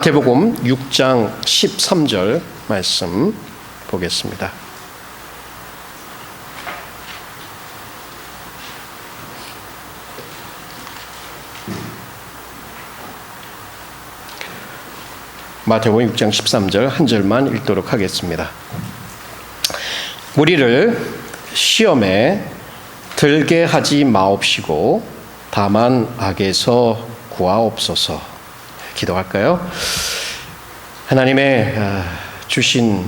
마태복음 6장 13절 말씀 보겠습니다. 마태복음 6장 13절 한 절만 읽도록 하겠습니다. 우리를 시험에 들게 하지 마옵시고 다만 악에서 구하옵소서. 기도할까요? 하나님의 주신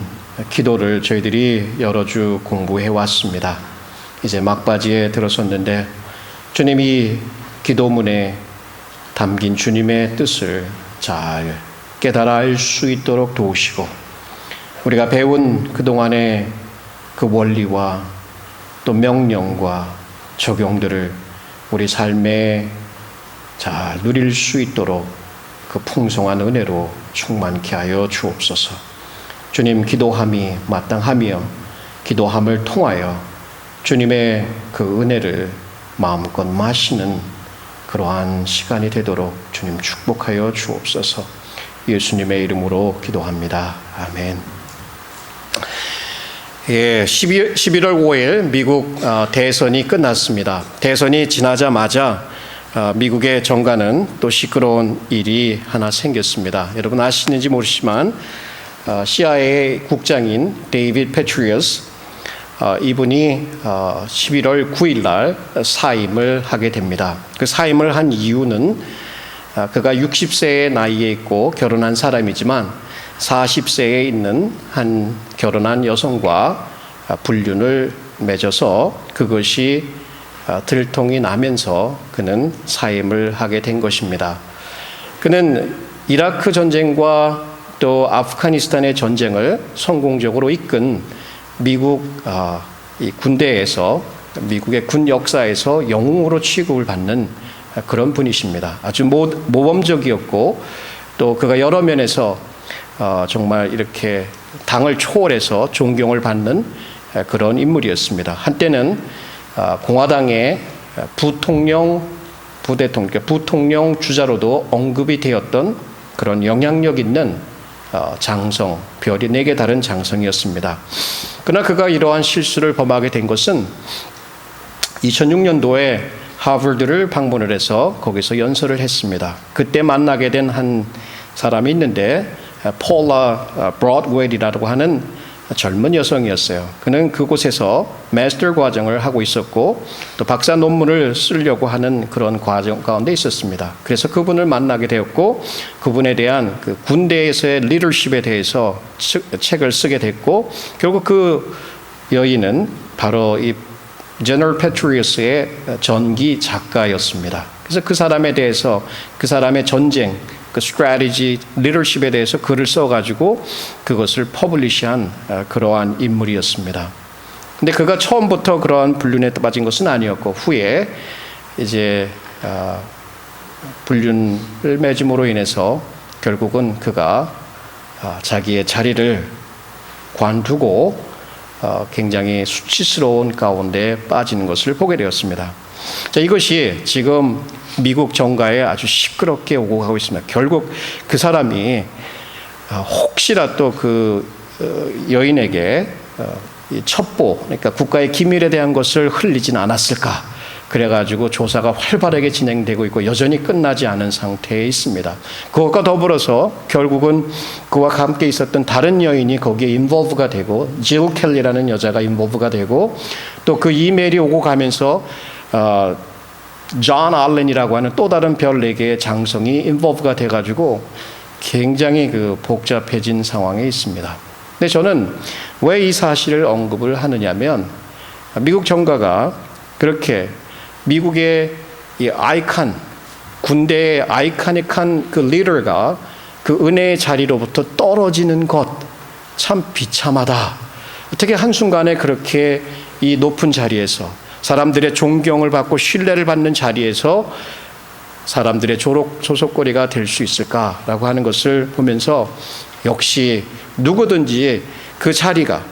기도를 저희들이 여러 주 공부해 왔습니다. 이제 막바지에 들어섰는데 주님이 기도문에 담긴 주님의 뜻을 잘 깨달아 알 수 있도록 도우시고 우리가 배운 그동안의 그 원리와 또 명령과 적용들을 우리 삶에 잘 누릴 수 있도록 그 풍성한 은혜로 충만케 하여 주옵소서. 주님, 기도함이 마땅하며 기도함을 통하여 주님의 그 은혜를 마음껏 마시는 그러한 시간이 되도록 주님 축복하여 주옵소서. 예수님의 이름으로 기도합니다. 아멘. 11월 5일 미국 대선이 끝났습니다. 대선이 지나자마자 미국의 정가는 또 시끄러운 일이 하나 생겼습니다. 여러분 아시는지 모르시지만 CIA 국장인 데이비드 패트리어스 이분이 11월 9일 날 사임을 하게 됩니다. 그 사임을 한 이유는 그가 60세의 나이에 있고 결혼한 사람이지만 40세에 있는 한 결혼한 여성과 불륜을 맺어서 그것이 들통이 나면서 그는 사임을 하게 된 것입니다. 그는 이라크 전쟁과 또 아프가니스탄의 전쟁을 성공적으로 이끈 미국 군대에서 미국의 군 역사에서 영웅으로 취급을 받는 그런 분이십니다. 아주 모범적이었고 또 그가 여러 면에서 정말 이렇게 당을 초월해서 존경을 받는 그런 인물이었습니다. 한때는 공화당의 부통령 주자로도 언급이 되었던 그런 영향력 있는 장성, 별이 4개 다른 장성이었습니다. 그러나 그가 이러한 실수를 범하게 된 것은 2006년도에 하버드를 방문을 해서 거기서 연설을 했습니다. 그때 만나게 된 한 사람이 있는데 폴라 브로드웨이라고 하는 젊은 여성이었어요. 그는 그곳에서 마스터 과정을 하고 있었고 또 박사 논문을 쓰려고 하는 그런 과정 가운데 있었습니다. 그래서 그분을 만나게 되었고 그분에 대한 그 군대에서의 리더십에 대해서 책을 쓰게 됐고 결국 그 여인은 바로 이 제너럴 패트리어스의 전기 작가였습니다. 그래서 그 사람에 대해서 그 사람의 전쟁 그 스트래티지, 리더십에 대해서 글을 써가지고 그것을 퍼블리시한 그러한 인물이었습니다. 근데 그가 처음부터 그러한 불륜에 빠진 것은 아니었고 후에 이제 불륜을 맺음으로 인해서 결국은 그가 자기의 자리를 관두고 굉장히 수치스러운 가운데 빠지는 것을 보게 되었습니다. 자, 이것이 지금 미국 정가에 아주 시끄럽게 오고 가고 있습니다. 결국 그 사람이 혹시나 또 그 여인에게 첩보, 그러니까 국가의 기밀에 대한 것을 흘리진 않았을까? 그래가지고 조사가 활발하게 진행되고 있고 여전히 끝나지 않은 상태에 있습니다. 그것과 더불어서 결국은 그와 함께 있었던 다른 여인이 거기에 인볼브가 되고 질 켈리라는 여자가 인볼브가 되고 또 그 이메일이 오고 가면서 존 알렌이라고 하는 또 다른 별 4개의 장성이 인볼브가 돼가지고 굉장히 그 복잡해진 상황에 있습니다. 근데 저는 왜 이 사실을 언급을 하느냐면 미국 정가가 그렇게 미국의 이 아이콘, 군대의 아이코닉한 그 리더가 그 은혜의 자리로부터 떨어지는 것 참 비참하다. 어떻게 한순간에 그렇게 이 높은 자리에서 사람들의 존경을 받고 신뢰를 받는 자리에서 사람들의 조속거리가 될 수 있을까라고 하는 것을 보면서 역시 누구든지 그 자리가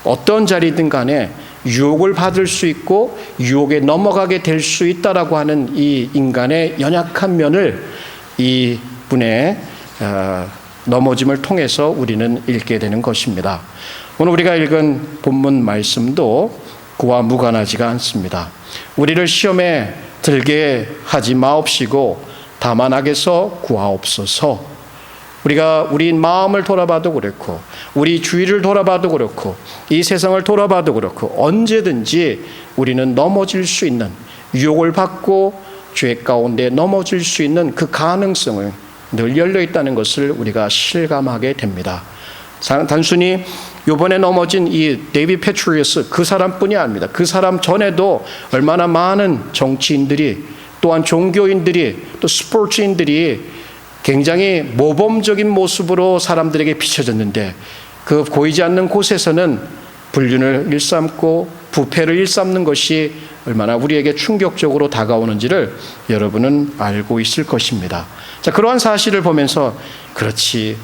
어떤 자리든 간에 유혹을 받을 수 있고 유혹에 넘어가게 될 수 있다라고 하는 이 인간의 연약한 면을 이 분의 넘어짐을 통해서 우리는 읽게 되는 것입니다. 오늘 우리가 읽은 본문 말씀도 그와 무관하지가 않습니다. 우리를 시험에 들게 하지 마옵시고 다만 악에서 구하옵소서. 우리가 우리 마음을 돌아봐도 그렇고 우리 주위를 돌아봐도 그렇고 이 세상을 돌아봐도 그렇고 언제든지 우리는 넘어질 수 있는, 유혹을 받고 죄 가운데 넘어질 수 있는 그 가능성을 늘 열려 있다는 것을 우리가 실감하게 됩니다. 단순히 이번에 넘어진 이 데이비드 페트리어스 그 사람뿐이 아닙니다. 그 사람 전에도 얼마나 많은 정치인들이, 또한 종교인들이, 또 스포츠인들이 굉장히 모범적인 모습으로 사람들에게 비춰졌는데 그 보이지 않는 곳에서는 불륜을 일삼고 부패를 일삼는 것이 얼마나 우리에게 충격적으로 다가오는지를 여러분은 알고 있을 것입니다. 자, 그러한 사실을 보면서 그렇지,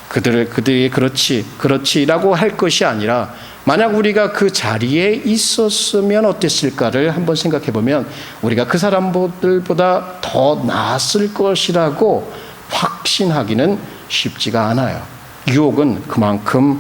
그들이 그렇지라고 할 것이 아니라 만약 우리가 그 자리에 있었으면 어땠을까를 한번 생각해 보면 우리가 그 사람들보다 더 나았을 것이라고 확신하기는 쉽지가 않아요. 유혹은 그만큼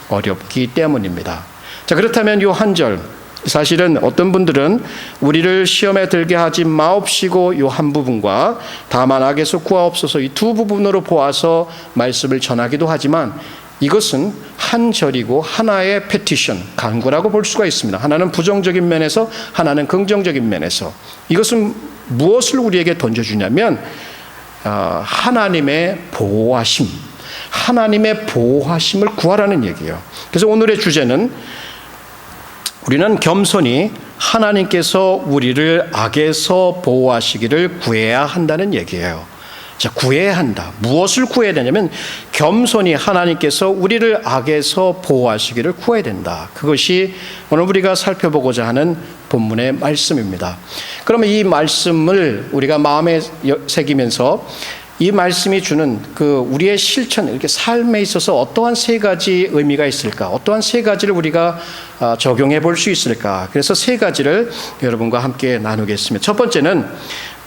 어렵기 때문입니다. 자, 그렇다면 이 한 절, 사실은 어떤 분들은 우리를 시험에 들게 하지 마옵시고 이 한 부분과 다만 악에서 구하옵소서 이 두 부분으로 보아서 말씀을 전하기도 하지만 이것은 한 절이고 하나의 페티션, 간구라고 볼 수가 있습니다. 하나는 부정적인 면에서, 하나는 긍정적인 면에서. 이것은 무엇을 우리에게 던져주냐면 하나님의 보호하심, 하나님의 보호하심을 구하라는 얘기예요. 그래서 오늘의 주제는 우리는 겸손히 하나님께서 우리를 악에서 보호하시기를 구해야 한다는 얘기예요. 자, 구해야 한다. 무엇을 구해야 되냐면 겸손히 하나님께서 우리를 악에서 보호하시기를 구해야 된다. 그것이 오늘 우리가 살펴보고자 하는 본문의 말씀입니다. 그러면 이 말씀을 우리가 마음에 새기면서 이 말씀이 주는 그 우리의 실천, 이렇게 삶에 있어서 어떠한 세 가지 의미가 있을까? 어떠한 세 가지를 우리가 적용해 볼 수 있을까? 그래서 세 가지를 여러분과 함께 나누겠습니다. 첫 번째는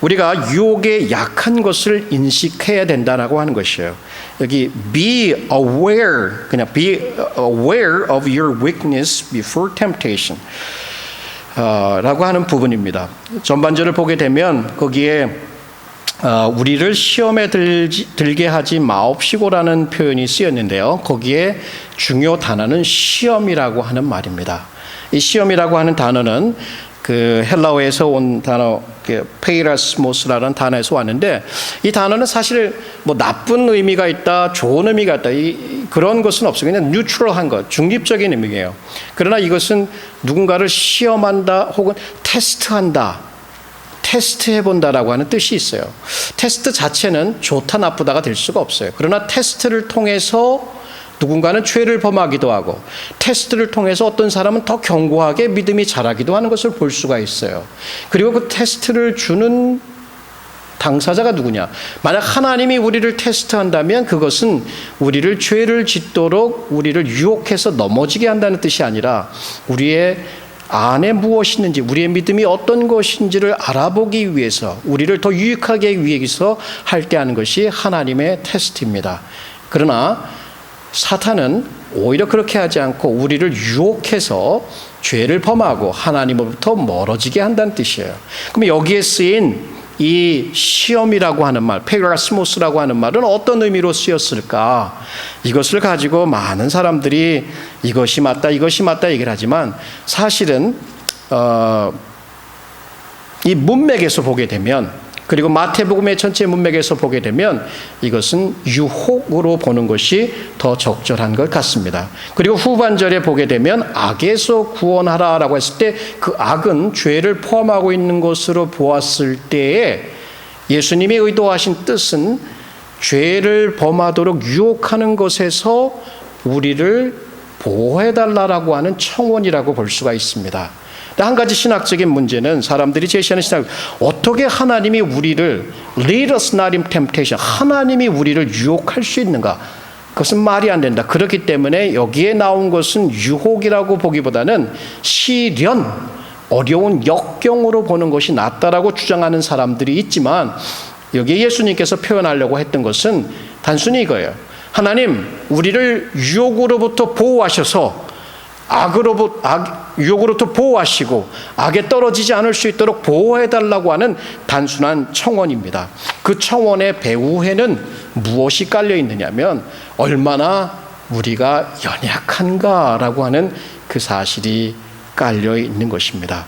우리가 유혹에 약한 것을 인식해야 된다라고 하는 것이에요. 여기 be aware, 그냥 be aware of your weakness before temptation 라고 하는 부분입니다. 전반절을 보게 되면 거기에 우리를 시험에 들게 하지 마옵시고라는 표현이 쓰였는데요. 거기에 중요 단어는 시험이라고 하는 말입니다. 이 시험이라고 하는 단어는 그 헬라어에서 온 단어 페이라스모스라는 단어에서 왔는데 이 단어는 사실 뭐 나쁜 의미가 있다, 좋은 의미가 있다 그런 것은 없어요. 그냥 뉴트럴한 것, 중립적인 의미예요. 그러나 이것은 누군가를 시험한다 혹은 테스트한다, 테스트해본다라고 하는 뜻이 있어요. 테스트 자체는 좋다 나쁘다가 될 수가 없어요. 그러나 테스트를 통해서 누군가는 죄를 범하기도 하고 테스트를 통해서 어떤 사람은 더 견고하게 믿음이 자라기도 하는 것을 볼 수가 있어요. 그리고 그 테스트를 주는 당사자가 누구냐? 만약 하나님이 우리를 테스트한다면 그것은 우리를 죄를 짓도록 우리를 유혹해서 넘어지게 한다는 뜻이 아니라 우리의 안에 무엇이 있는지, 우리의 믿음이 어떤 것인지를 알아보기 위해서, 우리를 더 유익하게 위해서 할 때 하는 것이 하나님의 테스트입니다. 그러나 사탄은 오히려 그렇게 하지 않고 우리를 유혹해서 죄를 범하고 하나님으로부터 멀어지게 한다는 뜻이에요. 그럼 여기에 쓰인 이 시험이라고 하는 말, 페라스모스라고 하는 말은 어떤 의미로 쓰였을까? 이것을 가지고 많은 사람들이 이것이 맞다 얘기를 하지만 사실은 이 문맥에서 보게 되면, 그리고 마태복음의 전체 문맥에서 보게 되면 이것은 유혹으로 보는 것이 더 적절한 것 같습니다. 그리고 후반절에 보게 되면 악에서 구원하라라고 했을 때 그 악은 죄를 포함하고 있는 것으로 보았을 때에 예수님이 의도하신 뜻은 죄를 범하도록 유혹하는 것에서 우리를 보호해달라고 하는 청원이라고 볼 수가 있습니다. 한 가지 신학적인 문제는 사람들이 제시하는 신학, 어떻게 하나님이 우리를 lead us not in temptation, 하나님이 우리를 유혹할 수 있는가? 그것은 말이 안 된다. 그렇기 때문에 여기에 나온 것은 유혹이라고 보기보다는 시련, 어려운 역경으로 보는 것이 낫다라고 주장하는 사람들이 있지만 여기에 예수님께서 표현하려고 했던 것은 단순히 이거예요. 하나님, 우리를 유혹으로부터 보호하셔서 유혹으로부터 보호하시고 악에 떨어지지 않을 수 있도록 보호해달라고 하는 단순한 청원입니다. 그 청원의 배후에는 무엇이 깔려 있느냐면 얼마나 우리가 연약한가라고 하는 그 사실이 깔려 있는 것입니다.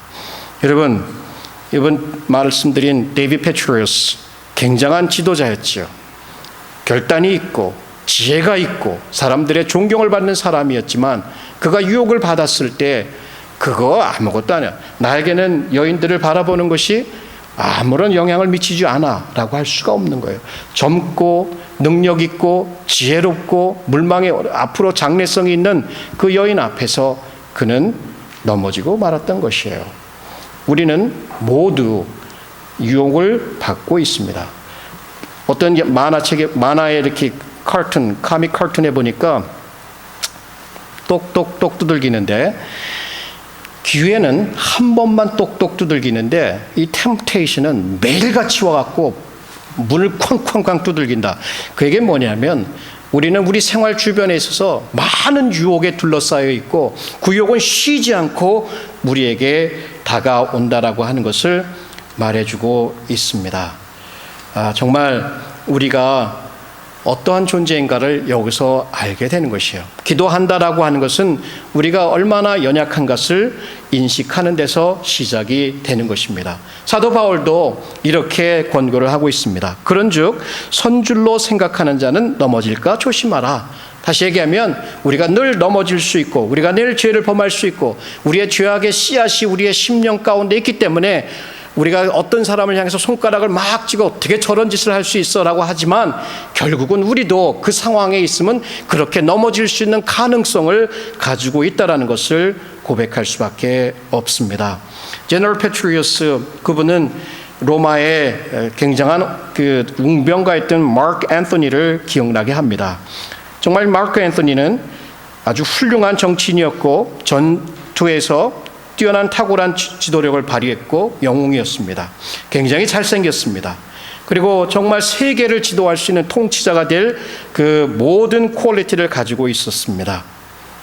여러분, 이번 말씀드린 데이비드 페트리어스, 굉장한 지도자였지요. 결단이 있고 지혜가 있고 사람들의 존경을 받는 사람이었지만 그가 유혹을 받았을 때 그거 아무것도 아니야. 나에게는 여인들을 바라보는 것이 아무런 영향을 미치지 않아 라고 할 수가 없는 거예요. 젊고 능력 있고 지혜롭고 물망에 앞으로 장래성이 있는 그 여인 앞에서 그는 넘어지고 말았던 것이에요. 우리는 모두 유혹을 받고 있습니다. 어떤 만화에 이렇게 카믹 카툰에 보니까 똑똑똑 두들기는데 기회는 한 번만 똑똑 두들기는데 이 템프테이션은 매일같이 와갖고 문을 쾅쾅쾅 두들긴다. 그게 뭐냐면 우리는 우리 생활 주변에 있어서 많은 유혹에 둘러싸여 있고 그 유혹은 쉬지 않고 우리에게 다가온다라고 하는 것을 말해주고 있습니다. 정말 우리가 어떠한 존재인가를 여기서 알게 되는 것이에요. 기도한다라고 하는 것은 우리가 얼마나 연약한 것을 인식하는 데서 시작이 되는 것입니다. 사도 바울도 이렇게 권고를 하고 있습니다. 그런즉 선줄로 생각하는 자는 넘어질까 조심하라. 다시 얘기하면 우리가 늘 넘어질 수 있고 우리가 늘 죄를 범할 수 있고 우리의 죄악의 씨앗이 우리의 심령 가운데 있기 때문에 우리가 어떤 사람을 향해서 손가락을 막 쥐고 어떻게 저런 짓을 할 수 있어 라고 하지만 결국은 우리도 그 상황에 있으면 그렇게 넘어질 수 있는 가능성을 가지고 있다는 것을 고백할 수밖에 없습니다. 제너럴 페트리어스, 그분은 로마의 굉장한 그 웅병가였던 마크 앤서니를 기억나게 합니다. 정말 마크 앤서니는 아주 훌륭한 정치인이었고 전투에서 뛰어난 탁월한 지도력을 발휘했고 영웅이었습니다. 굉장히 잘생겼습니다. 그리고 정말 세계를 지도할 수 있는 통치자가 될 그 모든 퀄리티를 가지고 있었습니다.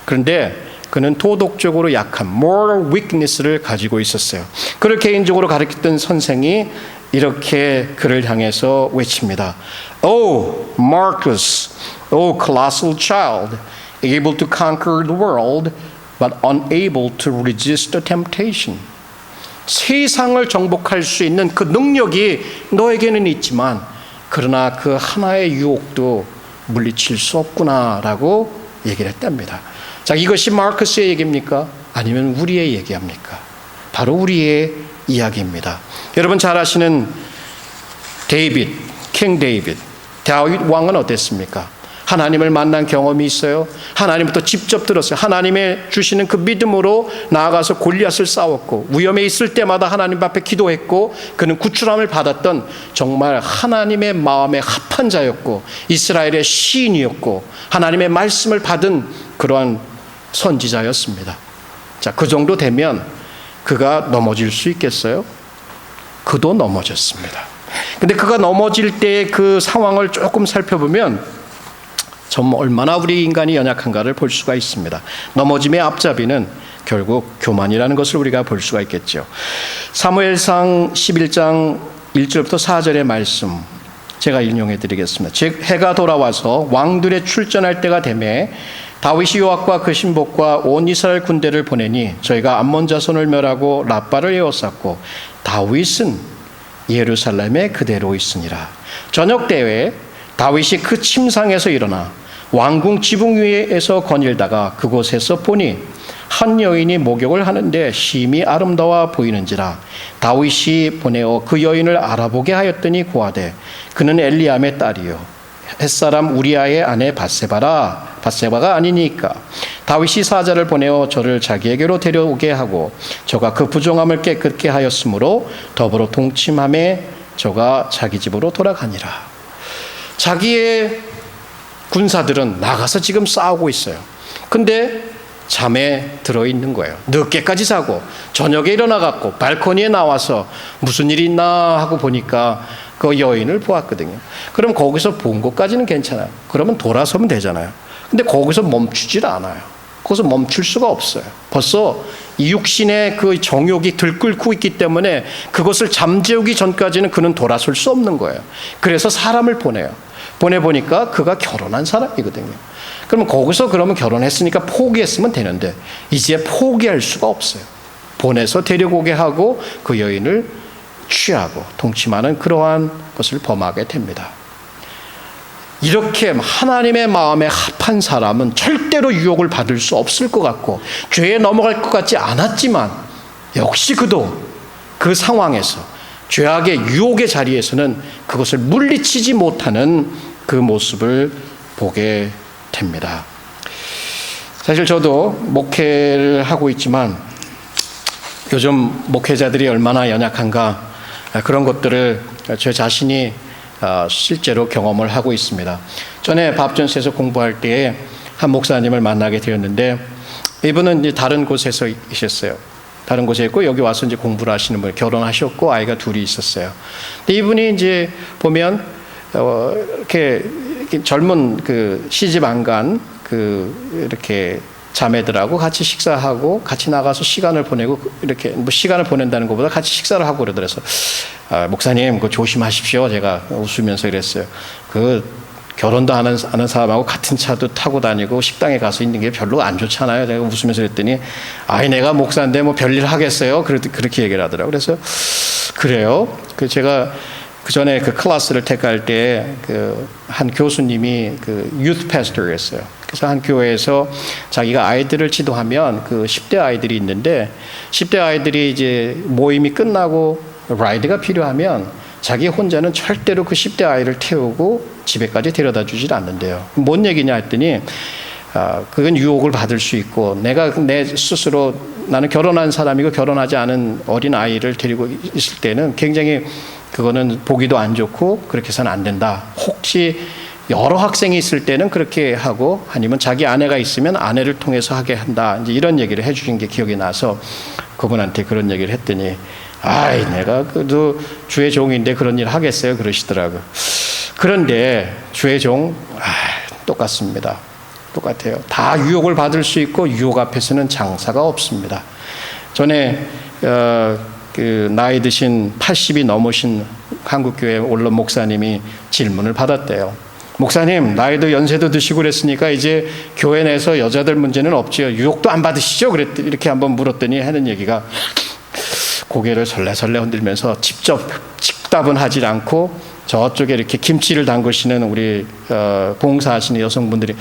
그런데 그는 도덕적으로 약한 moral weakness를 가지고 있었어요. 그를 개인적으로 가르쳤던 선생이 이렇게 그를 향해서 외칩니다. Oh, Marcus, oh, colossal child, able to conquer the world, but unable to resist the temptation. 세상을 정복할 수 있는 그 능력이 너에게는 있지만 그러나 그 하나의 유혹도 물리칠 수 없구나라고 얘기를 했답니다. 자, 이것이 마르크스의 얘기입니까? 아니면 우리의 얘기입니까? 바로 우리의 이야기입니다. 여러분 잘 아시는 킹 데이빗, 다윗 왕은 어땠습니까? 하나님을 만난 경험이 있어요. 하나님부터 직접 들었어요. 하나님의 주시는 그 믿음으로 나아가서 골리앗을 싸웠고 위험에 있을 때마다 하나님 앞에 기도했고 그는 구출함을 받았던 정말 하나님의 마음에 합한 자였고 이스라엘의 시인이었고 하나님의 말씀을 받은 그러한 선지자였습니다. 자, 그 정도 되면 그가 넘어질 수 있겠어요? 그도 넘어졌습니다. 근데 그가 넘어질 때의 그 상황을 조금 살펴보면 정말 얼마나 우리 인간이 연약한가를 볼 수가 있습니다. 넘어짐의 앞잡이는 결국 교만이라는 것을 우리가 볼 수가 있겠죠. 사무엘상 11장 1절부터 4절의 말씀 제가 인용해 드리겠습니다. 즉 해가 돌아와서 왕들의 출전할 때가 되매 다윗이 요압과 그 신복과 온 이스라엘 군대를 보내니 저희가 암몬 자손을 멸하고 라빠를 에워쌌고 다윗은 예루살렘에 그대로 있으니라. 저녁 때에 다윗이 그 침상에서 일어나 왕궁 지붕 위에서 거닐다가 그곳에서 보니 한 여인이 목욕을 하는데 심히 아름다워 보이는지라. 다윗이 보내어 그 여인을 알아보게 하였더니 고하되 그는 엘리암의 딸이요 햇사람 우리아의 아내 밧세바가 아니니까. 다윗이 사자를 보내어 저를 자기에게로 데려오게 하고 저가 그 부정함을 깨끗게 하였으므로 더불어 동침함에 저가 자기 집으로 돌아가니라. 자기의 군사들은 나가서 지금 싸우고 있어요. 근데 잠에 들어있는 거예요. 늦게까지 자고 저녁에 일어나갖고 발코니에 나와서 무슨 일이 있나 하고 보니까 그 여인을 보았거든요. 그럼 거기서 본 것까지는 괜찮아요. 그러면 돌아서면 되잖아요. 근데 거기서 멈추질 않아요. 거기서 멈출 수가 없어요. 벌써 이 육신의 그 정욕이 들끓고 있기 때문에 그것을 잠재우기 전까지는 그는 돌아설 수 없는 거예요. 그래서 사람을 보내요. 보내보니까 그가 결혼한 사람이거든요. 그러면 거기서 그러면 결혼했으니까 포기했으면 되는데 이제 포기할 수가 없어요. 보내서 데려오게 하고 그 여인을 취하고 동침하는 그러한 것을 범하게 됩니다. 이렇게 하나님의 마음에 합한 사람은 절대로 유혹을 받을 수 없을 것 같고 죄에 넘어갈 것 같지 않았지만 역시 그도 그 상황에서 죄악의 유혹의 자리에서는 그것을 물리치지 못하는 그 모습을 보게 됩니다. 사실 저도 목회를 하고 있지만 요즘 목회자들이 얼마나 연약한가 그런 것들을 제 자신이 실제로 경험을 하고 있습니다. 전에 밥전스에서 공부할 때에 한 목사님을 만나게 되었는데 이분은 이제 다른 곳에서 있었어요. 다른 곳에 있고 여기 와서 이제 공부를 하시는 분, 결혼하셨고 아이가 둘이 있었어요. 근데 이분이 이제 보면 이렇게 젊은 그 시집 안 간 그 이렇게 자매들하고 같이 식사하고 같이 나가서 시간을 보내고 이렇게 뭐 시간을 보낸다는 것보다 같이 식사를 하고 그러더라서 목사님 그거 조심하십시오. 제가 웃으면서 그랬어요. 그 결혼도 하는 사람하고 같은 차도 타고 다니고 식당에 가서 있는 게 별로 안 좋잖아요. 제가 웃으면서 그랬더니 아이 내가 목사인데 뭐 별일 하겠어요. 그렇게 얘기를 하더라고요. 그래서 그래요. 그 제가 그 전에 그 클래스를 택할 때 그 한 교수님이 그 유th pastor였어요. 그래서 한 교회에서 자기가 아이들을 지도하면 그 10대 아이들이 있는데 10대 아이들이 이제 모임이 끝나고 라이드가 필요하면 자기 혼자는 절대로 그 10대 아이를 태우고 집에까지 데려다 주질 않는데요. 뭔 얘기냐 했더니 그건 유혹을 받을 수 있고 내가 내 스스로 나는 결혼한 사람이고 결혼하지 않은 어린 아이를 데리고 있을 때는 굉장히 그거는 보기도 안 좋고 그렇게 해서는 안 된다. 혹시 여러 학생이 있을 때는 그렇게 하고 아니면 자기 아내가 있으면 아내를 통해서 하게 한다. 이제 이런 얘기를 해주신 게 기억이 나서 그분한테 그런 얘기를 했더니 아이 내가 그래도 주의 종인데 그런 일 하겠어요 그러시더라고요. 그런데 주의 종 똑같습니다. 똑같아요. 다 유혹을 받을 수 있고 유혹 앞에서는 장사가 없습니다. 전에 그 나이 드신 80이 넘으신 한국교회 원로 목사님이 질문을 받았대요. 목사님 나이도 연세도 드시고 그랬으니까 이제 교회 내에서 여자들 문제는 없지요. 유혹도 안 받으시죠? 이렇게 한번 물었더니 하는 얘기가 고개를 설레설레 흔들면서 직접 직답은 하질 않고 저쪽에 이렇게 김치를 담그시는 우리 봉사하시는 여성분들이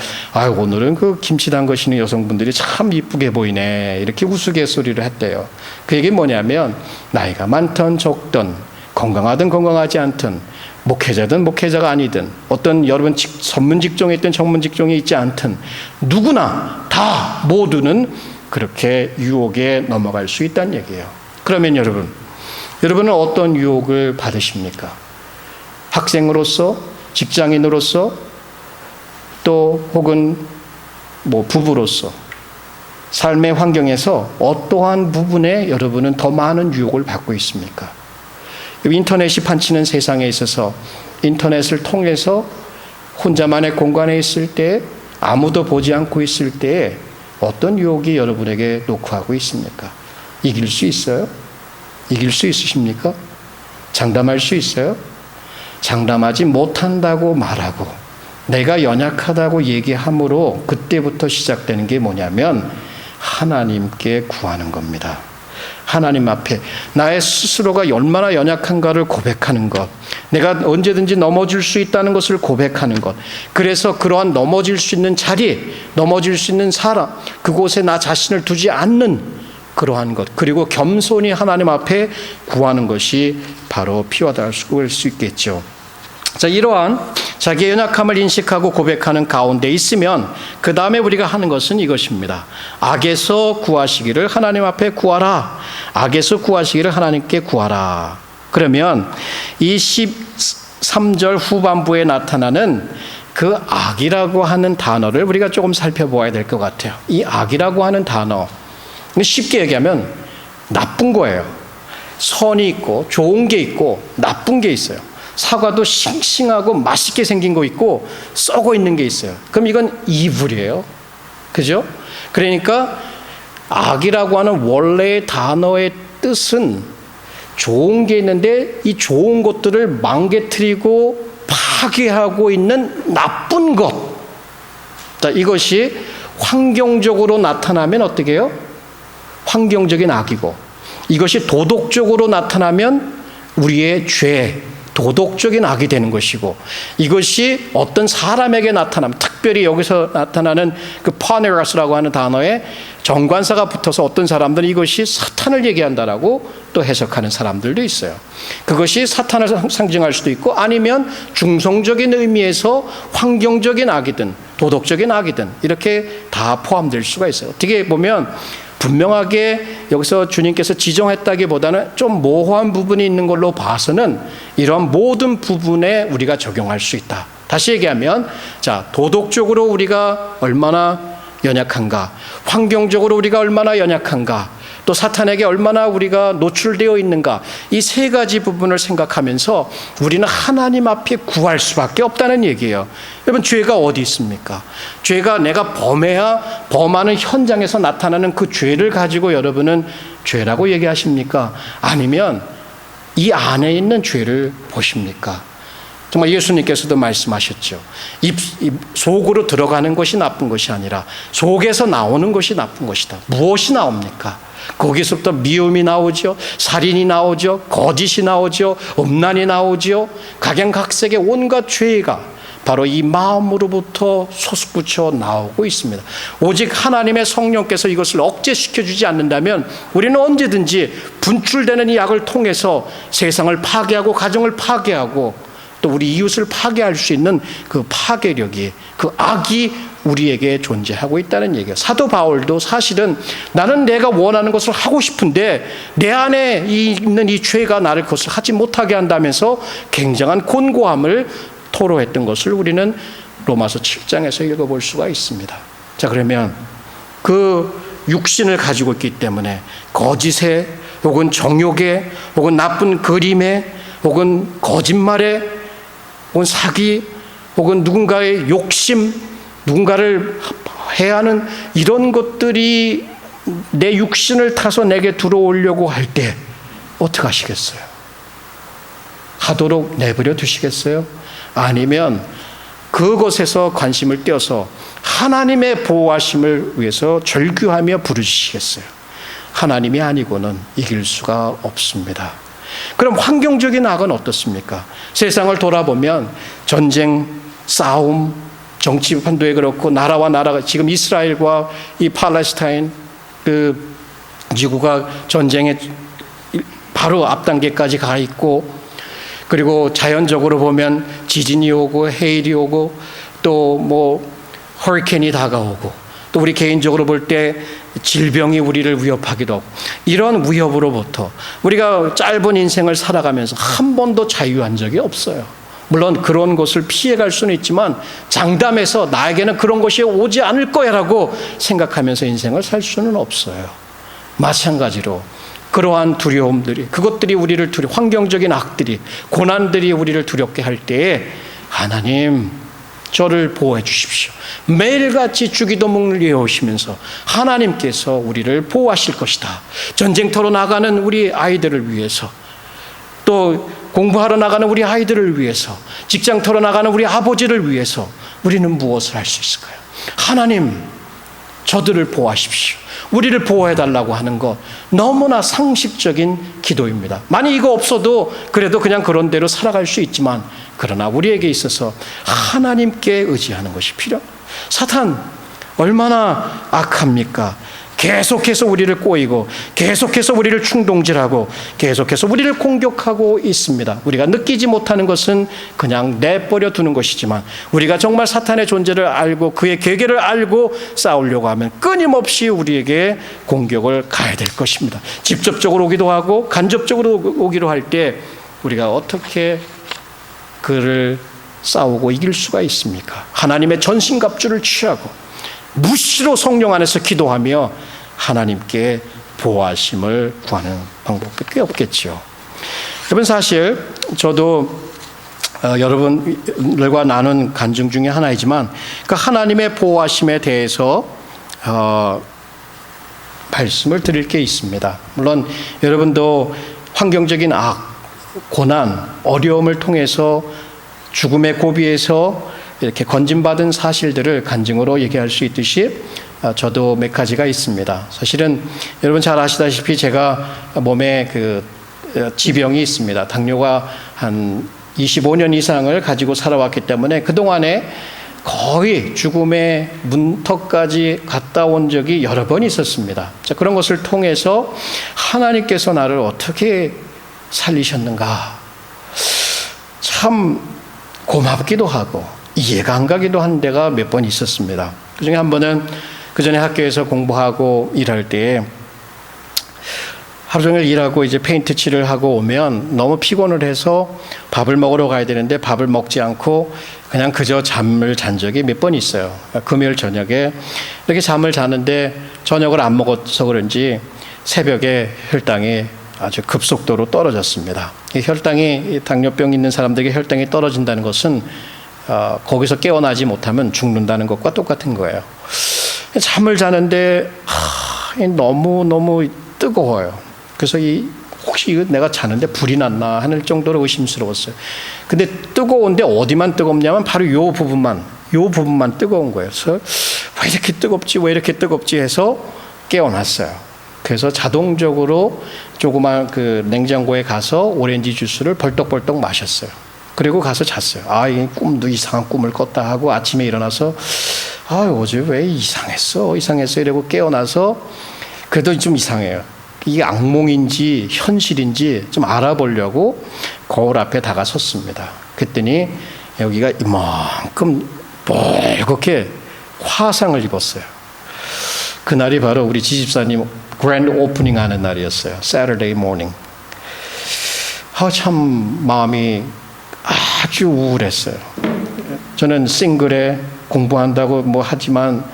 오늘은 그 김치 담그시는 여성분들이 참 이쁘게 보이네 이렇게 우스갯소리를 했대요. 그 얘기는 뭐냐면 나이가 많든 적든 건강하든 건강하지 않든 목회자든 목회자가 아니든 어떤 여러분 전문 직종에 있든 전문 직종에 있지 않든 누구나 다 모두는 그렇게 유혹에 넘어갈 수 있다는 얘기예요. 그러면 여러분은 어떤 유혹을 받으십니까? 학생으로서, 직장인으로서, 또 혹은 뭐 부부로서 삶의 환경에서 어떠한 부분에 여러분은 더 많은 유혹을 받고 있습니까? 인터넷이 판치는 세상에 있어서 인터넷을 통해서 혼자만의 공간에 있을 때 아무도 보지 않고 있을 때 어떤 유혹이 여러분에게 노크하고 있습니까? 이길 수 있어요? 이길 수 있으십니까? 장담할 수 있어요? 장담하지 못한다고 말하고 내가 연약하다고 얘기함으로 그때부터 시작되는 게 뭐냐면 하나님께 구하는 겁니다. 하나님 앞에 나의 스스로가 얼마나 연약한가를 고백하는 것, 내가 언제든지 넘어질 수 있다는 것을 고백하는 것, 그래서 그러한 넘어질 수 있는 자리, 넘어질 수 있는 사람, 그곳에 나 자신을 두지 않는 그러한 것, 그리고 겸손히 하나님 앞에 구하는 것이 바로 피와 달수일 수 있겠죠. 자, 이러한 자기의 연약함을 인식하고 고백하는 가운데 있으면 그 다음에 우리가 하는 것은 이것입니다. 악에서 구하시기를 하나님 앞에 구하라. 악에서 구하시기를 하나님께 구하라. 그러면 이 13절 후반부에 나타나는 그 악이라고 하는 단어를 우리가 조금 살펴보아야 될 것 같아요. 이 악이라고 하는 단어, 쉽게 얘기하면 나쁜 거예요. 선이 있고 좋은 게 있고 나쁜 게 있어요. 사과도 싱싱하고 맛있게 생긴 거 있고 썩어 있는 게 있어요. 그럼 이건 이불이에요. 그죠? 그러니까 악이라고 하는 원래의 단어의 뜻은 좋은 게 있는데 이 좋은 것들을 망개뜨리고 파괴하고 있는 나쁜 것. 자, 이것이 환경적으로 나타나면 어떻게 해요? 환경적인 악이고, 이것이 도덕적으로 나타나면 우리의 죄, 도덕적인 악이 되는 것이고, 이것이 어떤 사람에게 나타나면, 특별히 여기서 나타나는 그 파네라스라고 하는 단어에 정관사가 붙어서 어떤 사람들은 이것이 사탄을 얘기한다라고 또 해석하는 사람들도 있어요. 그것이 사탄을 상징할 수도 있고, 아니면 중성적인 의미에서 환경적인 악이든 도덕적인 악이든 이렇게 다 포함될 수가 있어요. 어떻게 보면 분명하게 여기서 주님께서 지정했다기보다는 좀 모호한 부분이 있는 걸로 봐서는 이런 모든 부분에 우리가 적용할 수 있다. 다시 얘기하면, 자, 도덕적으로 우리가 얼마나 연약한가, 환경적으로 우리가 얼마나 연약한가, 또 사탄에게 얼마나 우리가 노출되어 있는가, 이 세 가지 부분을 생각하면서 우리는 하나님 앞에 구할 수밖에 없다는 얘기예요. 여러분, 죄가 어디 있습니까? 죄가 내가 범해야 범하는 현장에서 나타나는 그 죄를 가지고 여러분은 죄라고 얘기하십니까? 아니면 이 안에 있는 죄를 보십니까? 정말 예수님께서도 말씀하셨죠. 입 속으로 들어가는 것이 나쁜 것이 아니라 속에서 나오는 것이 나쁜 것이다. 무엇이 나옵니까? 거기서부터 미움이 나오죠. 살인이 나오죠. 거짓이 나오죠. 음란이 나오죠. 각양각색의 온갖 죄가 바로 이 마음으로부터 솟구쳐 나오고 있습니다. 오직 하나님의 성령께서 이것을 억제시켜주지 않는다면 우리는 언제든지 분출되는 이 악을 통해서 세상을 파괴하고 가정을 파괴하고 또 우리 이웃을 파괴할 수 있는 그 파괴력이, 그 악이 우리에게 존재하고 있다는 얘기예요. 사도 바울도 사실은 나는 내가 원하는 것을 하고 싶은데 내 안에 있는 이 죄가 나를 그것을 하지 못하게 한다면서 굉장한 곤고함을 토로했던 것을 우리는 로마서 7장에서 읽어볼 수가 있습니다. 자, 그러면 그 육신을 가지고 있기 때문에 거짓에 혹은 정욕에 혹은 나쁜 그림에 혹은 거짓말에 혹은 사기 혹은 누군가의 욕심, 누군가를 해하는 이런 것들이 내 육신을 타서 내게 들어오려고 할 때 어떻게 하시겠어요? 하도록 내버려 두시겠어요? 아니면 그것에서 관심을 떼어서 하나님의 보호하심을 위해서 절규하며 부르시겠어요? 하나님이 아니고는 이길 수가 없습니다. 그럼 환경적인 악은 어떻습니까? 세상을 돌아보면 전쟁, 싸움, 정치판도에 그렇고 나라와 나라가 지금 이스라엘과 이 팔레스타인 그 지구가 전쟁에 바로 앞단계까지 가 있고, 그리고 자연적으로 보면 지진이 오고 해일이 오고 또 뭐 허리케인이 다가오고 또 우리 개인적으로 볼 때 질병이 우리를 위협하기도 하고, 이런 위협으로부터 우리가 짧은 인생을 살아가면서 한 번도 자유한 적이 없어요. 물론 그런 것을 피해갈 수는 있지만 장담해서 나에게는 그런 것이 오지 않을 거야라고 생각하면서 인생을 살 수는 없어요. 마찬가지로 그러한 두려움들이, 그것들이 우리를 환경적인 악들이, 고난들이 우리를 두렵게 할 때에 하나님 저를 보호해 주십시오. 매일같이 주기도문을 외우시면서 하나님께서 우리를 보호하실 것이다. 전쟁터로 나가는 우리 아이들을 위해서, 또 공부하러 나가는 우리 아이들을 위해서, 직장터로 나가는 우리 아버지를 위해서 우리는 무엇을 할 수 있을까요? 하나님 저들을 보호하십시오. 우리를 보호해달라고 하는 것, 너무나 상식적인 기도입니다. 만약 이거 없어도 그래도 그냥 그런 대로 살아갈 수 있지만, 그러나 우리에게 있어서 하나님께 의지하는 것이 필요합니다. 사탄 얼마나 악합니까? 계속해서 우리를 꼬이고 계속해서 우리를 충동질하고 계속해서 우리를 공격하고 있습니다. 우리가 느끼지 못하는 것은 그냥 내버려 두는 것이지만, 우리가 정말 사탄의 존재를 알고 그의 계계를 알고 싸우려고 하면 끊임없이 우리에게 공격을 가야 될 것입니다. 직접적으로 오기도 하고 간접적으로 오기도 할 때 우리가 어떻게 그를 싸우고 이길 수가 있습니까? 하나님의 전신갑주를 취하고 무시로 성령 안에서 기도하며 하나님께 보호하심을 구하는 방법밖에 없겠죠. 여러분, 사실 저도 여러분들과 나눈 간증 중에 하나이지만 그 하나님의 보호하심에 대해서 말씀을 드릴 게 있습니다. 물론 여러분도 환경적인 악, 고난, 어려움을 통해서 죽음의 고비에서 이렇게 건진받은 사실들을 간증으로 얘기할 수 있듯이 저도 몇 가지가 있습니다. 사실은 여러분 잘 아시다시피 제가 몸에 그 지병이 있습니다. 당뇨가 한 25년 이상을 가지고 살아왔기 때문에 그동안에 거의 죽음의 문턱까지 갔다 온 적이 여러 번 있었습니다. 자, 그런 것을 통해서 하나님께서 나를 어떻게 살리셨는가 참 고맙기도 하고 이해가 안 가기도 한 데가 몇 번 있었습니다. 그중에 한 번은 그 전에 학교에서 공부하고 일할 때 하루 종일 일하고 이제 페인트 칠을 하고 오면 너무 피곤을 해서 밥을 먹으러 가야 되는데 밥을 먹지 않고 그냥 그저 잠을 잔 적이 몇 번 있어요. 금요일 저녁에 이렇게 잠을 자는데 저녁을 안 먹어서 그런지 새벽에 혈당이 아주 급속도로 떨어졌습니다. 이 혈당이 당뇨병 있는 사람들에게 혈당이 떨어진다는 것은 거기서 깨어나지 못하면 죽는다는 것과 똑같은 거예요. 잠을 자는데 너무 뜨거워요. 그래서 혹시 내가 자는데 불이 났나 하는 정도로 의심스러웠어요. 근데 뜨거운데 어디만 뜨겁냐면 바로 요 부분만 뜨거운 거예요. 그래서 왜 이렇게 뜨겁지 해서 깨어났어요. 그래서 자동적으로 조그만 그 냉장고에 가서 오렌지 주스를 벌떡벌떡 마셨어요. 그리고 가서 잤어요. 이 꿈도 이상한 꿈을 꿨다 하고 아침에 일어나서 어제 왜 이상했어 이러고 깨어나서 그래도 좀 이상해요. 이게 악몽인지 현실인지 좀 알아보려고 거울 앞에 다가섰습니다. 그랬더니 여기가 이만큼 빨갛게 화상을 입었어요. 그날이 바로 우리 지집사님 그랜드 오프닝 하는 날이었어요. Saturday morning. 참 마음이 아주 우울했어요. 저는 싱글에 공부한다고 하지만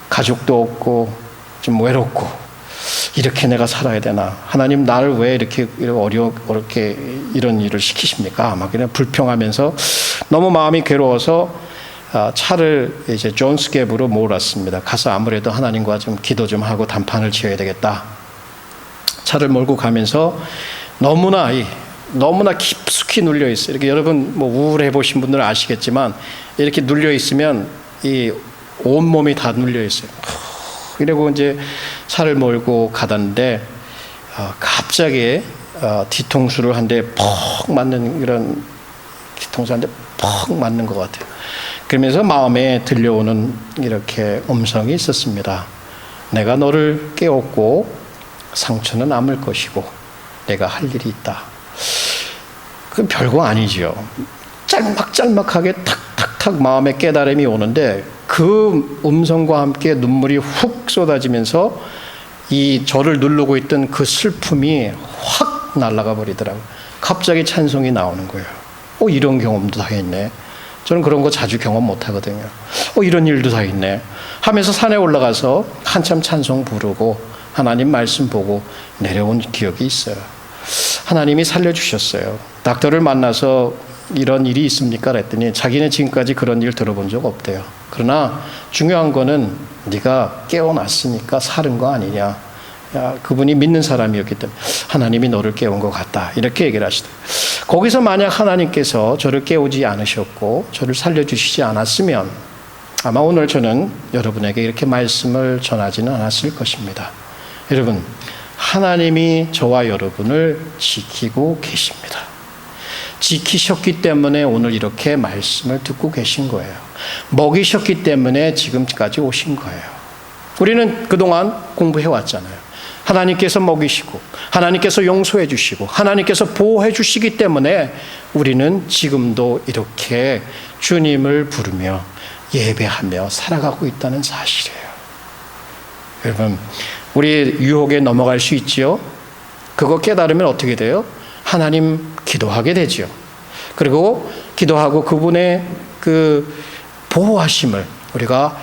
가족도 없고 좀 외롭고 이렇게 내가 살아야 되나? 하나님 나를 왜 이렇게 어렵게 이런 일을 시키십니까? 막 그냥 불평하면서 너무 마음이 괴로워서 차를 이제 존스 갭으로 몰았습니다. 가서 아무래도 하나님과 좀 기도 좀 하고 단판을 지어야 되겠다. 차를 몰고 가면서 너무나 깊숙이 눌려 있어요. 이렇게 여러분 우울해 보신 분들은 아시겠지만 이렇게 눌려 있으면 이 온몸이 다 눌려 있어요. 이러고 이제 차를 몰고 가던데 갑자기 뒤통수를 한 대 퍽 맞는 이런 뒤통수 한 대 퍽 맞는 것 같아요. 그러면서 마음에 들려오는 이렇게 음성이 있었습니다. 내가 너를 깨웠고 상처는 남을 것이고 내가 할 일이 있다. 그 별거 아니죠. 짤막짤막하게 탁탁탁 마음에 깨달음이 오는데 그 음성과 함께 눈물이 훅 쏟아지면서 이 저를 누르고 있던 그 슬픔이 확 날아가 버리더라고요. 갑자기 찬송이 나오는 거예요. 이런 경험도 다 했네. 저는 그런 거 자주 경험 못 하거든요. 이런 일도 다 있네 하면서 산에 올라가서 한참 찬송 부르고 하나님 말씀 보고 내려온 기억이 있어요. 하나님이 살려주셨어요. 닥터를 만나서 이런 일이 있습니까? 그랬더니 자기는 지금까지 그런 일 들어본 적 없대요. 그러나 중요한 거는 네가 깨어났으니까 사는 거 아니냐. 그분이 믿는 사람이었기 때문에 하나님이 너를 깨운 것 같다. 이렇게 얘기를 하시더라고요. 거기서 만약 하나님께서 저를 깨우지 않으셨고 저를 살려주시지 않았으면 아마 오늘 저는 여러분에게 이렇게 말씀을 전하지는 않았을 것입니다. 여러분, 하나님이 저와 여러분을 지키고 계십니다. 지키셨기 때문에 오늘 이렇게 말씀을 듣고 계신 거예요. 먹이셨기 때문에 지금까지 오신 거예요. 우리는 그동안 공부해 왔잖아요. 하나님께서 먹이시고 하나님께서 용서해 주시고 하나님께서 보호해 주시기 때문에 우리는 지금도 이렇게 주님을 부르며 예배하며 살아가고 있다는 사실이에요. 여러분, 우리 유혹에 넘어갈 수 있지요. 그거 깨달으면 어떻게 돼요? 하나님 기도하게 되죠. 그리고 기도하고 그분의 그 보호하심을 우리가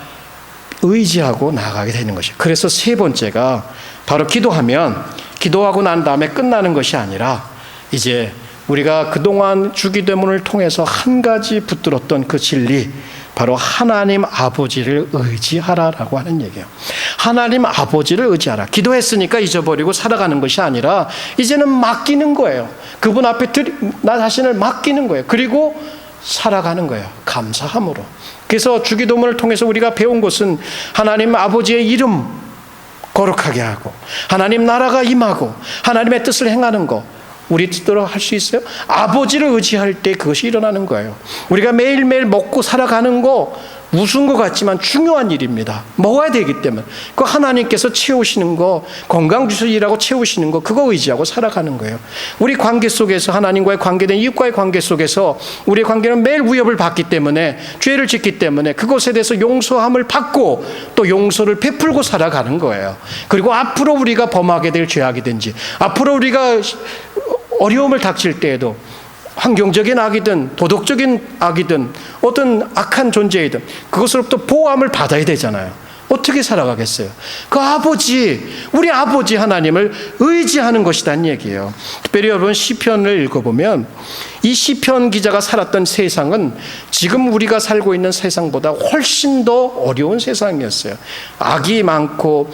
의지하고 나아가게 되는 것이에요. 그래서 세 번째가 바로 기도하면 기도하고 난 다음에 끝나는 것이 아니라 이제 우리가 그동안 주기도문을 통해서 한 가지 붙들었던 그 진리, 바로 하나님 아버지를 의지하라라고 하는 얘기예요. 하나님 아버지를 의지하라. 기도했으니까 잊어버리고 살아가는 것이 아니라 이제는 맡기는 거예요. 그분 앞에 나 자신을 맡기는 거예요. 그리고 살아가는 거예요. 감사함으로. 그래서 주기도문을 통해서 우리가 배운 것은 하나님 아버지의 이름 거룩하게 하고 하나님 나라가 임하고 하나님의 뜻을 행하는 것, 우리 뜻대로 할 수 있어요? 아버지를 의지할 때 그것이 일어나는 거예요. 우리가 매일매일 먹고 살아가는 거 우스운 것 같지만 중요한 일입니다. 먹어야 되기 때문에. 그 하나님께서 채우시는 거, 건강 주시라고 채우시는 거, 그거 의지하고 살아가는 거예요. 우리 관계 속에서, 하나님과의 관계된 이웃과의 관계 속에서 우리의 관계는 매일 위협을 받기 때문에, 죄를 짓기 때문에 그것에 대해서 용서함을 받고 또 용서를 베풀고 살아가는 거예요. 그리고 앞으로 우리가 범하게 될 죄악이든지, 앞으로 우리가 어려움을 닥칠 때에도 환경적인 악이든 도덕적인 악이든 어떤 악한 존재이든 그것으로부터 보호함을 받아야 되잖아요. 어떻게 살아가겠어요? 그 아버지, 우리 아버지 하나님을 의지하는 것이란 얘기예요. 특별히 여러분 시편을 읽어보면 이 시편 기자가 살았던 세상은 지금 우리가 살고 있는 세상보다 훨씬 더 어려운 세상이었어요. 악이 많고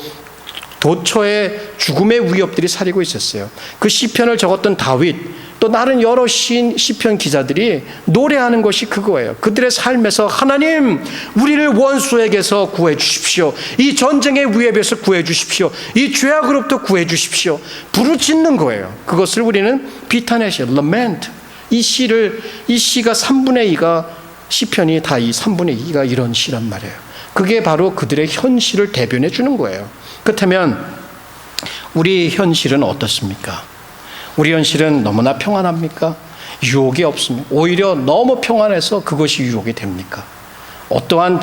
도처에 죽음의 위협들이 사리고 있었어요. 그 시편을 적었던 다윗, 또 다른 여러 시편 기자들이 노래하는 것이 그거예요. 그들의 삶에서 하나님, 우리를 원수에게서 구해 주십시오. 이 전쟁의 위협에서 구해 주십시오. 이 죄악으로부터 구해 주십시오. 부르짖는 거예요. 그것을 우리는 비탄해시요, lament. 이 시가 3분의 2가 시편이 다 이 3분의 2가 이런 시란 말이에요. 그게 바로 그들의 현실을 대변해 주는 거예요. 그렇다면 우리 현실은 어떻습니까? 우리 현실은 너무나 평안합니까? 유혹이 없습니까? 오히려 너무 평안해서 그것이 유혹이 됩니까? 어떠한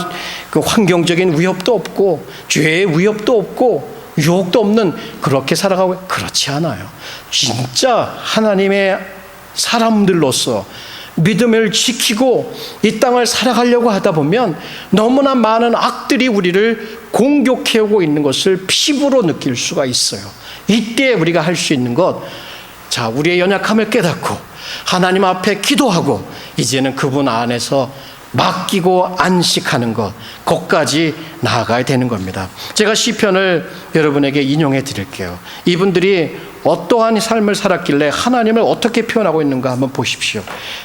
그 환경적인 위협도 없고 죄의 위협도 없고 유혹도 없는 그렇게 살아가고, 그렇지 않아요. 진짜 하나님의 사람들로서 믿음을 지키고 이 땅을 살아가려고 하다 보면 너무나 많은 악들이 우리를 공격해오고 있는 것을 피부로 느낄 수가 있어요. 이때 우리가 할 수 있는 것, 자, 우리의 연약함을 깨닫고 하나님 앞에 기도하고 이제는 그분 안에서 맡기고 안식하는 것, 거기까지 나아가야 되는 겁니다. 제가 시편을 여러분에게 인용해 드릴게요. 이분들이 어떠한 삶을 살았길래 하나님을 어떻게 표현하고 있는가 한번 보십시오.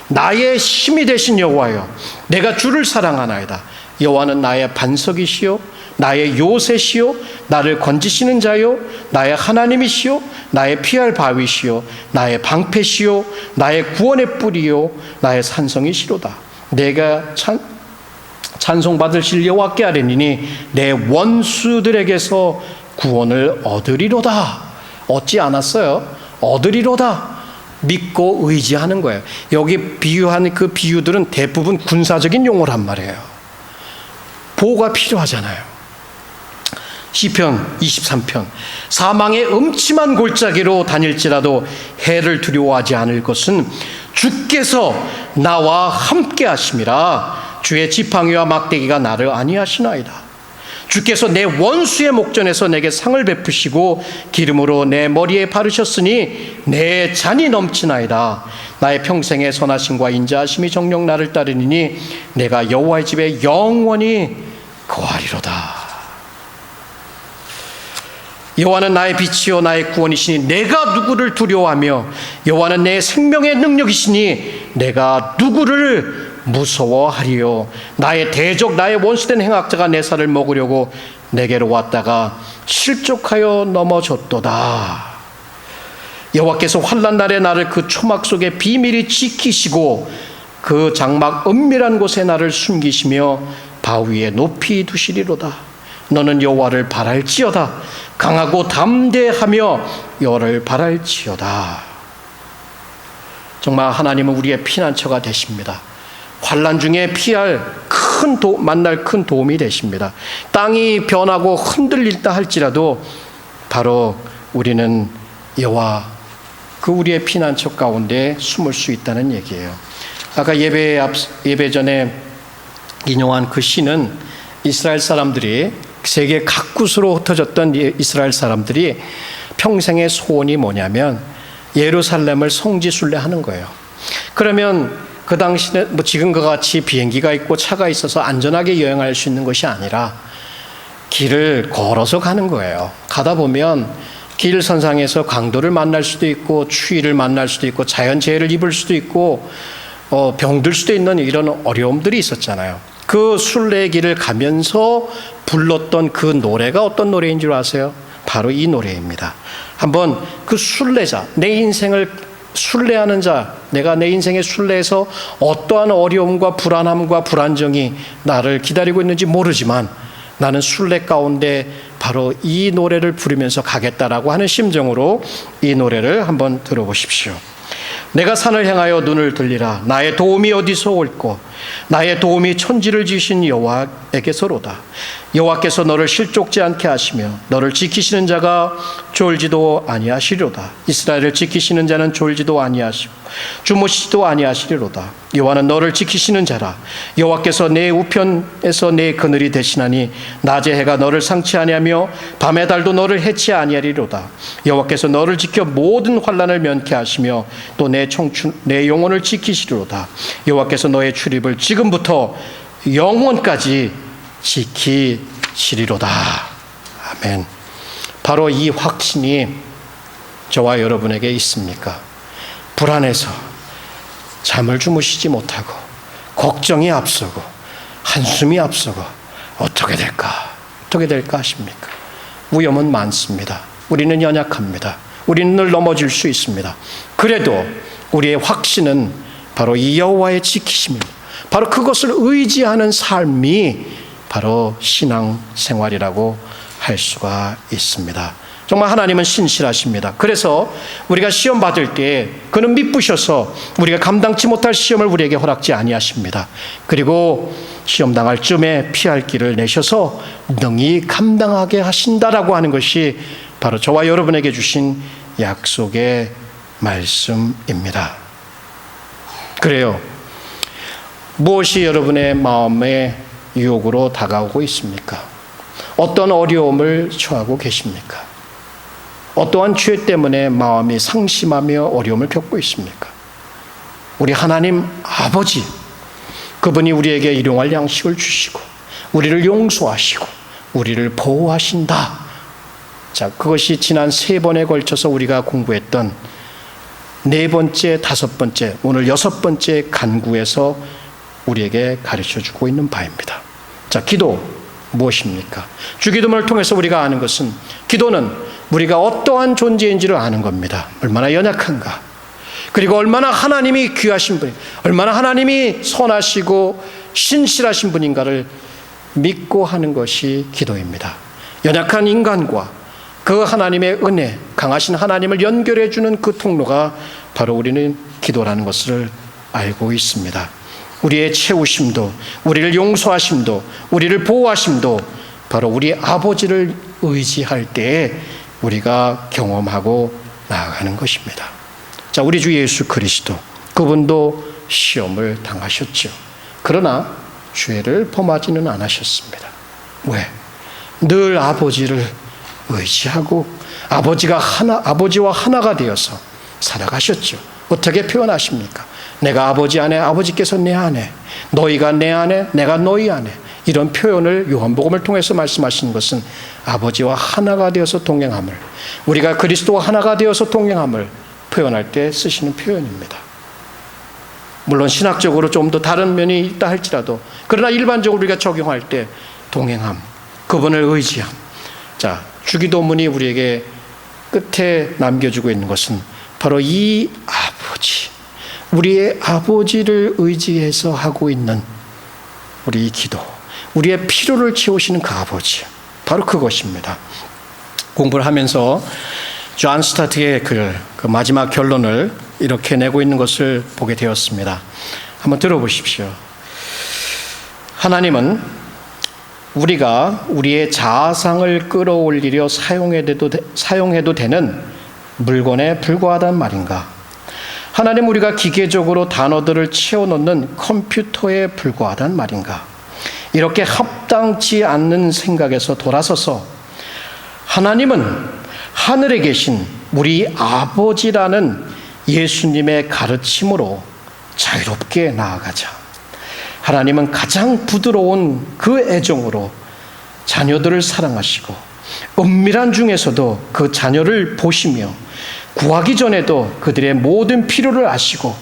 나의 힘이 되신 여호와여, 내가 주를 사랑하나이다. 여호와는 나의 반석이시요 나의 요새시요 나를 건지시는 자요 나의 하나님이시요 나의 피할 바위시요 나의 방패시요 나의 구원의 뿌리요 나의 산성이시로다. 내가 찬송받으실 여호와께 아뢰니니 내 원수들에게서 구원을 얻으리로다. 얻지 않았어요. 얻으리로다. 믿고 의지하는 거예요. 여기 비유한 그 비유들은 대부분 군사적인 용어란 말이에요. 보호가 필요하잖아요. 시편 23편, 사망의 음침한 골짜기로 다닐지라도 해를 두려워하지 않을 것은 주께서 나와 함께 하심이라. 주의 지팡이와 막대기가 나를 안위하시나이다. 주께서 내 원수의 목전에서 내게 상을 베푸시고 기름으로 내 머리에 바르셨으니 내 잔이 넘치나이다. 나의 평생의 선하심과 인자하심이 정녕 나를 따르니니 내가 여호와의 집에 영원히 거하리로다. 여호와는 나의 빛이요 나의 구원이시니 내가 누구를 두려워하며, 여호와는 내 생명의 능력이시니 내가 누구를 무서워하리요. 나의 대적 나의 원수된 행악자가 내 살을 먹으려고 내게로 왔다가 실족하여 넘어졌도다. 여호와께서 환난 날에 나를 그 초막 속에 비밀히 지키시고 그 장막 은밀한 곳에 나를 숨기시며 바위에 높이 두시리로다. 너는 여호와를 바랄지어다. 강하고 담대하며 여호와를 바랄지어다. 정말 하나님은 우리의 피난처가 되십니다. 환난 중에 만날 큰 도움이 되십니다. 땅이 변하고 흔들린다 할지라도 바로 우리는 여호와, 그 우리의 피난처 가운데 숨을 수 있다는 얘기예요. 아까 예배 전에 인용한 그 시는 이스라엘 사람들이, 세계 각곳으로 흩어졌던 이스라엘 사람들이 평생의 소원이 뭐냐면 예루살렘을 성지 순례하는 거예요. 그러면 그 당시에 지금과 같이 비행기가 있고 차가 있어서 안전하게 여행할 수 있는 것이 아니라 길을 걸어서 가는 거예요. 가다 보면 길 선상에서 강도를 만날 수도 있고 추위를 만날 수도 있고 자연재해를 입을 수도 있고 병들 수도 있는 이런 어려움들이 있었잖아요. 그 순례의 길을 가면서 불렀던 그 노래가 어떤 노래인 줄 아세요? 바로 이 노래입니다. 한번 그 순례자, 내 인생을 순례하는 자, 내가 내 인생의 순례에서 어떠한 어려움과 불안함과 불안정이 나를 기다리고 있는지 모르지만 나는 순례 가운데 바로 이 노래를 부르면서 가겠다라고 하는 심정으로 이 노래를 한번 들어보십시오. 내가 산을 향하여 눈을 들리라. 나의 도움이 어디서 올꼬? 나의 도움이 천지를 지으신 여호와에게서로다. 여호와께서 너를 실족지 않게 하시며 너를 지키시는 자가 졸지도 아니하시리로다. 이스라엘을 지키시는 자는 졸지도 아니하시고 주무시지도 아니하시리로다. 여호와는 너를 지키시는 자라. 여호와께서 내 우편에서 내 그늘이 되시나니 낮의 해가 너를 상치 아니하며 밤의 달도 너를 해치 아니하리로다. 여호와께서 너를 지켜 모든 환난을 면케 하시며 또 내 영혼을 지키시리로다. 여호와께서 너의 출입을 지금부터 영원까지 지키시리로다. 아멘. 바로 이 확신이 저와 여러분에게 있습니까? 불안해서 잠을 주무시지 못하고 걱정이 앞서고 한숨이 앞서고 어떻게 될까 하십니까? 위험은 많습니다. 우리는 연약합니다. 우리는 늘 넘어질 수 있습니다. 그래도 우리의 확신은 바로 이 여호와의 지키심입니다. 바로 그것을 의지하는 삶이 바로 신앙생활이라고 할 수가 있습니다. 정말 하나님은 신실하십니다. 그래서 우리가 시험 받을 때 그는 미쁘셔서 우리가 감당치 못할 시험을 우리에게 허락지 아니하십니다. 그리고 시험 당할 쯤에 피할 길을 내셔서 능히 감당하게 하신다라고 하는 것이 바로 저와 여러분에게 주신 약속의 말씀입니다. 그래요. 무엇이 여러분의 마음의 유혹으로 다가오고 있습니까? 어떤 어려움을 처하고 계십니까? 어떠한 죄 때문에 마음이 상심하며 어려움을 겪고 있습니까? 우리 하나님 아버지, 그분이 우리에게 일용할 양식을 주시고 우리를 용서하시고 우리를 보호하신다. 자, 그것이 지난 3번에 걸쳐서 우리가 공부했던 4번째, 5번째, 오늘 6번째 간구에서 우리에게 가르쳐주고 있는 바입니다. 자, 기도 무엇입니까? 주기도문을 통해서 우리가 아는 것은 기도는 우리가 어떠한 존재인지를 아는 겁니다. 얼마나 연약한가, 그리고 얼마나 하나님이 귀하신 분, 얼마나 하나님이 선하시고 신실하신 분인가를 믿고 하는 것이 기도입니다. 연약한 인간과 그 하나님의 은혜, 강하신 하나님을 연결해 주는 그 통로가 바로 우리는 기도라는 것을 알고 있습니다. 우리의 채우심도, 우리를 용서하심도, 우리를 보호하심도 바로 우리 아버지를 의지할 때에 우리가 경험하고 나아가는 것입니다. 자, 우리 주 예수 그리스도, 그분도 시험을 당하셨죠. 그러나 죄를 범하지는 않으셨습니다. 왜? 늘 아버지를 의지하고 아버지와 하나가 되어서 살아가셨죠. 어떻게 표현하십니까? 내가 아버지 안에, 아버지께서 내 안에, 너희가 내 안에, 내가 너희 안에, 이런 표현을 요한복음을 통해서 말씀하시는 것은 아버지와 하나가 되어서 동행함을, 우리가 그리스도와 하나가 되어서 동행함을 표현할 때 쓰시는 표현입니다. 물론 신학적으로 좀 더 다른 면이 있다 할지라도, 그러나 일반적으로 우리가 적용할 때 동행함, 그분을 의지함. 자, 주기도문이 우리에게 끝에 남겨주고 있는 것은 바로 이 아버지, 우리의 아버지를 의지해서 하고 있는 우리 기도, 우리의 필요를 채우시는 그 아버지, 바로 그것입니다. 공부를 하면서 존 스타트의 그 마지막 결론을 이렇게 내고 있는 것을 보게 되었습니다. 한번 들어보십시오. 하나님은 우리가 우리의 자아상을 끌어올리려 사용해도 되는 물건에 불과하단 말인가? 하나님, 우리가 기계적으로 단어들을 채워넣는 컴퓨터에 불과하단 말인가? 이렇게 합당치 않는 생각에서 돌아서서 하나님은 하늘에 계신 우리 아버지라는 예수님의 가르침으로 자유롭게 나아가자. 하나님은 가장 부드러운 그 애정으로 자녀들을 사랑하시고 은밀한 중에서도 그 자녀를 보시며 구하기 전에도 그들의 모든 필요를 아시고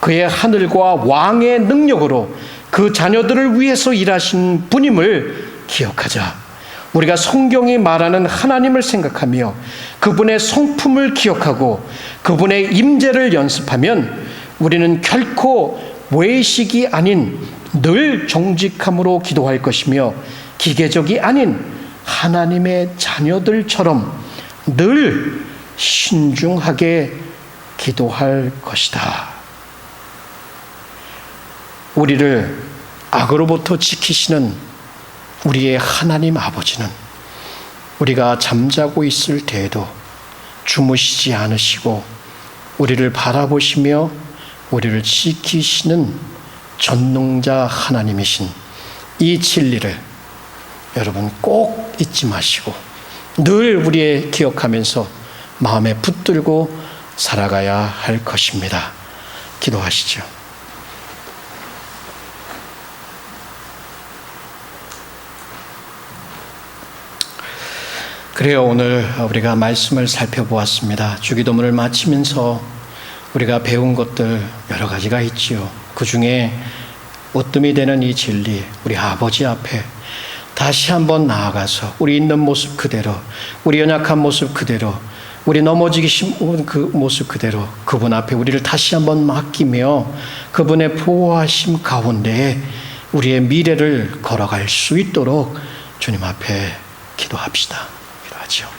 그의 하늘과 왕의 능력으로 그 자녀들을 위해서 일하신 분임을 기억하자. 우리가 성경이 말하는 하나님을 생각하며 그분의 성품을 기억하고 그분의 임재를 연습하면 우리는 결코 외식이 아닌 늘 정직함으로 기도할 것이며 기계적이 아닌 하나님의 자녀들처럼 늘 신중하게 기도할 것이다. 우리를 악으로부터 지키시는 우리의 하나님 아버지는 우리가 잠자고 있을 때에도 주무시지 않으시고 우리를 바라보시며 우리를 지키시는 전능자 하나님이신 이 진리를 여러분 꼭 잊지 마시고 늘 우리의 기억하면서 마음에 붙들고 살아가야 할 것입니다. 기도하시죠. 그래요. 오늘 우리가 말씀을 살펴보았습니다. 주기도문을 마치면서 우리가 배운 것들 여러 가지가 있지요. 그 중에 으뜸이 되는 이 진리, 우리 아버지 앞에 다시 한번 나아가서 우리 있는 모습 그대로, 우리 연약한 모습 그대로, 우리 넘어지기 쉬운 그 모습 그대로 그분 앞에 우리를 다시 한번 맡기며 그분의 보호하심 가운데 우리의 미래를 걸어갈 수 있도록 주님 앞에 기도합시다. 기도하죠.